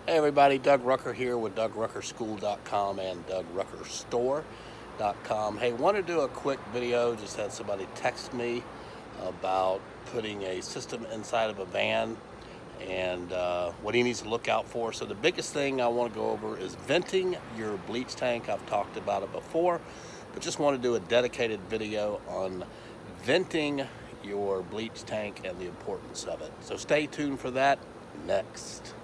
Hey everybody, Doug Rucker here with DougRuckerSchool.com and DougRuckerStore.com. Hey, want to do a quick video. Just had somebody text me about putting a system inside of a van and what he needs to look out for. So the biggest thing I want to go over is venting your bleach tank. I've talked about it before, but just want to do a dedicated video on venting your bleach tank and the importance of it. So stay tuned for that next.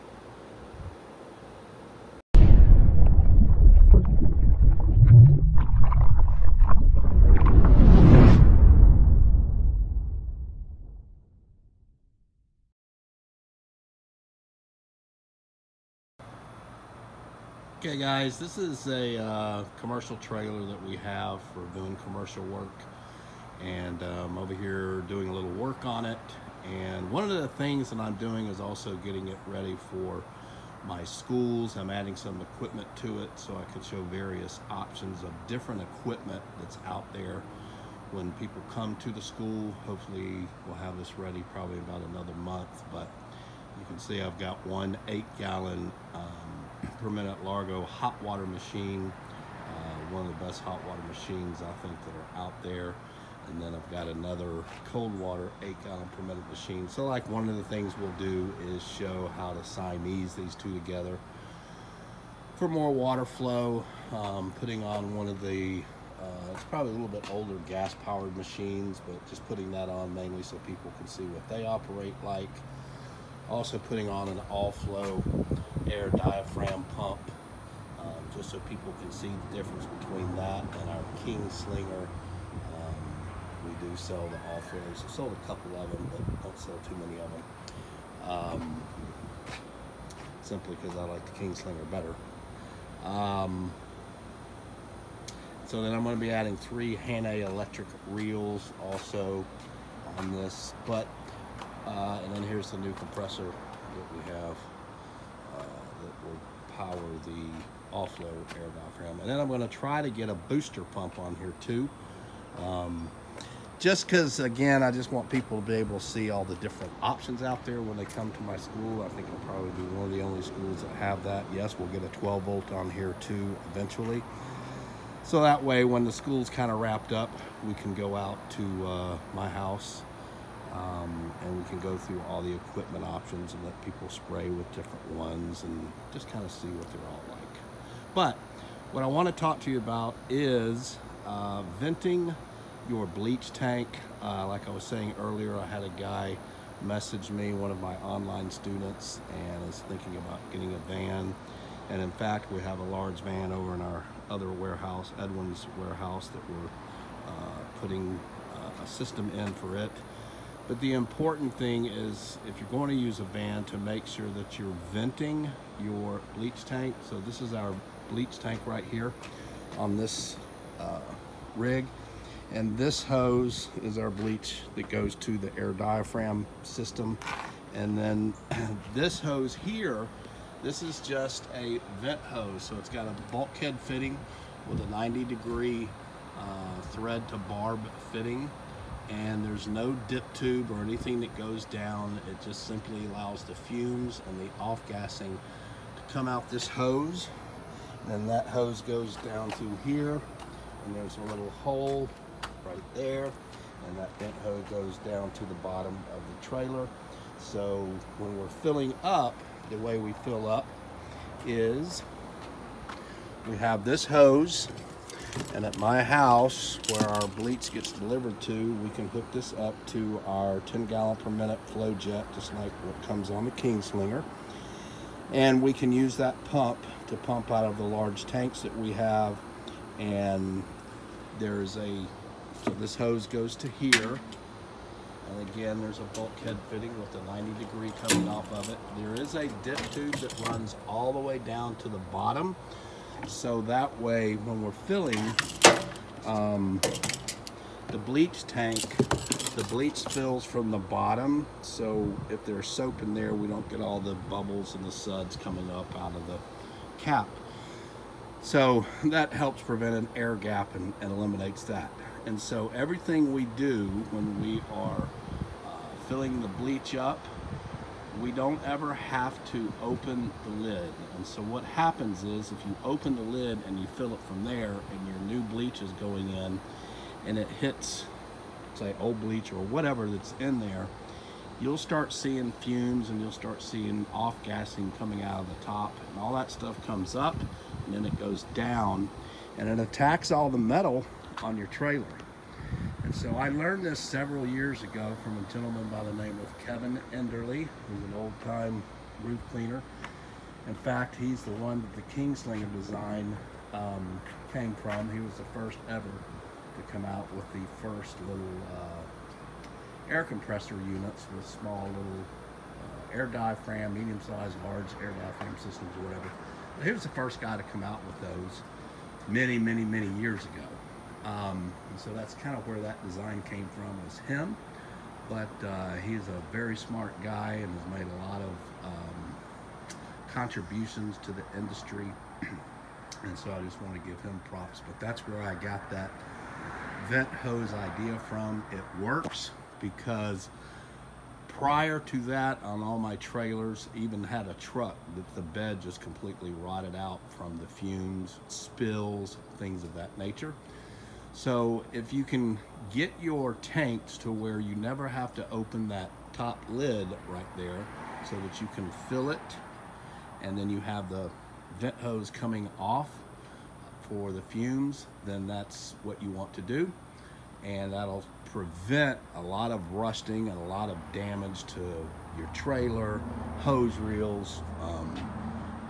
Okay guys, this is a commercial trailer that we have for doing commercial work, and I'm over here doing a little work on it. And one of the things that I'm doing is also getting it ready for my schools. I'm adding some equipment to it so I can show various options of different equipment that's out there when people come to the school. Hopefully we'll have this ready probably about another month, but you can see I've got one 8-gallon per minute Largo hot water machine, one of the best hot water machines I think that are out there. And then I've got another cold water 8-gallon per minute machine. So like one of the things we'll do is show how to Siamese these two together for more water flow. Putting on one of the it's probably a little bit older gas powered machines, but just putting that on mainly so people can see what they operate like. Also putting on an all-flow air diaphragm pump, just so people can see the difference between that and our KINGSLINGER. We do sell the all-flows. I've sold a couple of them, but don't sell too many of them, simply because I like the KINGSLINGER better. So then I'm going to be adding 3 Hannay electric reels also on this, but and then here's the new compressor that we have that will power the off-flow air diaphragm. And then I'm going to try to get a booster pump on here too, just because, again, I just want people to be able to see all the different options out there when they come to my school. I think I'll probably be one of the only schools that have that. Yes, we'll get a 12 volt on here too eventually, so that way when the school's kind of wrapped up, we can go out to my house and we can go through all the equipment options and let people spray with different ones and just kind of see what they're all like. But what I want to talk to you about is venting your bleach tank. Like I was saying earlier, I had a guy message me, one of my online students, and is thinking about getting a van. And in fact, we have a large van over in our other warehouse, Edwin's warehouse, that we're putting a system in for it. But the important thing is, if you're going to use a van, to make sure that you're venting your bleach tank. So this is our bleach tank right here on this rig. And this hose is our bleach that goes to the air diaphragm system. And then this hose here, this is just a vent hose. So it's got a bulkhead fitting with a 90-degree thread to barb fitting. And there's no dip tube or anything that goes down. It just simply allows the fumes and the off-gassing to come out this hose. And then that hose goes down through here, and there's a little hole right there, and that vent hose goes down to the bottom of the trailer. So when we're filling up, the way we fill up is we have this hose, and at my house where our bleach gets delivered to, we can hook this up to our 10-gallon per minute flow jet, just like what comes on the KINGSLINGER. And we can use that pump to pump out of the large tanks that we have. And there's so this hose goes to here. And again, there's a bulkhead fitting with a 90-degree coming off of it. There is a dip tube that runs all the way down to the bottom. So that way, when we're filling the bleach tank, the bleach fills from the bottom. So if there's soap in there, we don't get all the bubbles and the suds coming up out of the cap. So that helps prevent an air gap and eliminates that. And so everything we do when we are filling the bleach up, we don't ever have to open the lid. And so what happens is if you open the lid and you fill it from there and your new bleach is going in and it hits, say, old bleach or whatever that's in there, you'll start seeing fumes and you'll start seeing off-gassing coming out of the top, and all that stuff comes up and then it goes down and it attacks all the metal on your trailer. And so I learned this several years ago from a gentleman by the name of Kevin Enderly, who's an old-time roof cleaner. In fact, he's the one that the KINGSLINGER design came from. He was the first ever to come out with the first little air compressor units with small little air diaphragm, medium-sized, large air diaphragm systems or whatever. But he was the first guy to come out with those many years ago. And so that's kind of where that design came from, was him. But he's a very smart guy and has made a lot of contributions to the industry. And so I just want to give him props. But that's where I got that vent hose idea from. It works because prior to that, on all my trailers, even had a truck that the bed just completely rotted out from the fumes, spills, things of that nature. So if you can get your tanks to where you never have to open that top lid right there so that you can fill it, and then you have the vent hose coming off for the fumes, then that's what you want to do. And that'll prevent a lot of rusting and a lot of damage to your trailer, hose reels,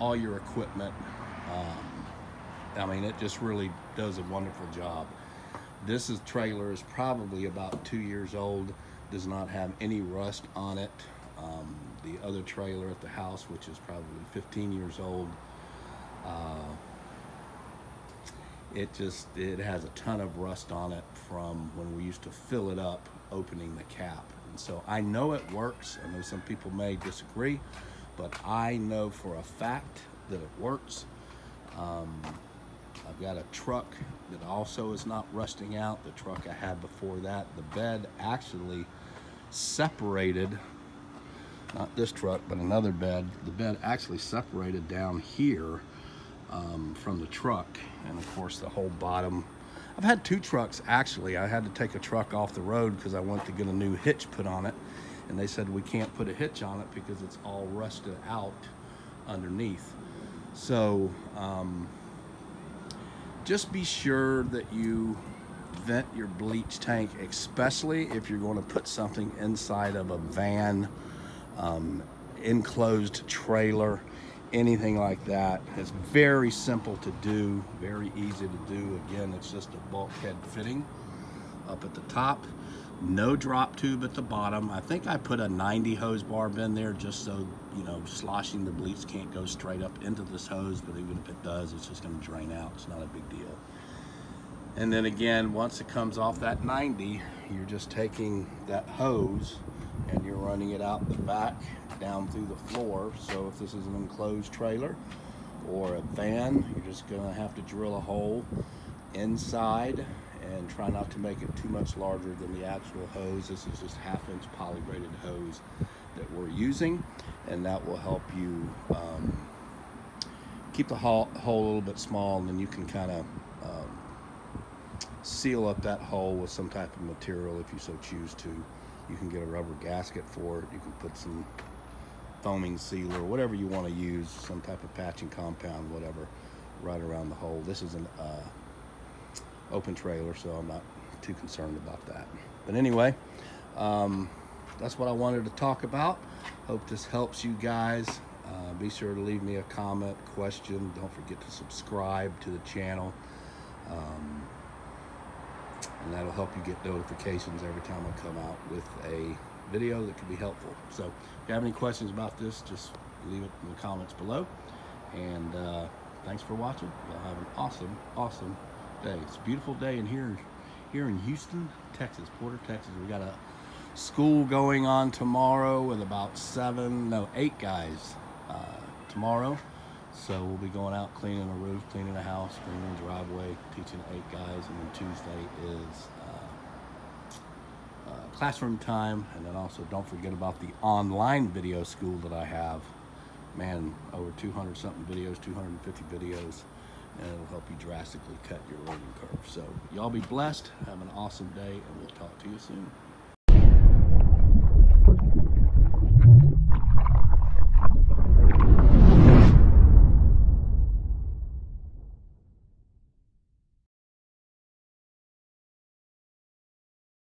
all your equipment. I mean, it just really does a wonderful job. This trailer is probably about 2 years old, does not have any rust on it. The other trailer at the house, which is probably 15 years old, it has a ton of rust on it from when we used to fill it up opening the cap. And so I know it works. I know some people may disagree, but I know for a fact that it works. I've got a truck that also is not rusting out. The truck I had before that, the bed actually separated, not this truck, but another bed. The bed actually separated down here from the truck, and of course the whole bottom. I've had 2 trucks actually. I had to take a truck off the road because I went to get a new hitch put on it, and they said we can't put a hitch on it because it's all rusted out underneath. So just be sure that you vent your bleach tank, especially if you're going to put something inside of a van, enclosed trailer, anything like that. It's very simple to do, very easy to do. Again, it's just a bulkhead fitting up at the top, no drop tube at the bottom. I think I put a 90 hose barb in there just so, you know, sloshing the bleach can't go straight up into this hose, but even if it does, it's just going to drain out. It's not a big deal. And then again, once it comes off that 90, you're just taking that hose and you're running it out the back down through the floor. So if this is an enclosed trailer or a van, you're just going to have to drill a hole inside and try not to make it too much larger than the actual hose. This is just 1/2-inch poly-braided hose that we're using, and that will help you keep the hole a little bit small, and then you can kind of seal up that hole with some type of material if you so choose to. You can get a rubber gasket for it. You can put some foaming sealer, whatever you want to use, some type of patching compound, whatever, right around the hole. This is an open trailer, so I'm not too concerned about that. But anyway, that's what I wanted to talk about. Hope this helps you guys. Be sure to leave me a comment, question. Don't forget to subscribe to the channel. And that'll help you get notifications every time I come out with a video that could be helpful. So if you have any questions about this, just leave it in the comments below. And thanks for watching. Y'all have an awesome day. It's a beautiful day in here in Houston, Texas, Porter, Texas. We got a school going on tomorrow with about 8 guys tomorrow. So we'll be going out cleaning a roof, cleaning a house, cleaning a driveway, teaching 8 guys, and then Tuesday is classroom time. And then also don't forget about the online video school that I have. Man, over 200 something videos, 250 videos, and it'll help you drastically cut your learning curve. So y'all be blessed, have an awesome day, and we'll talk to you soon.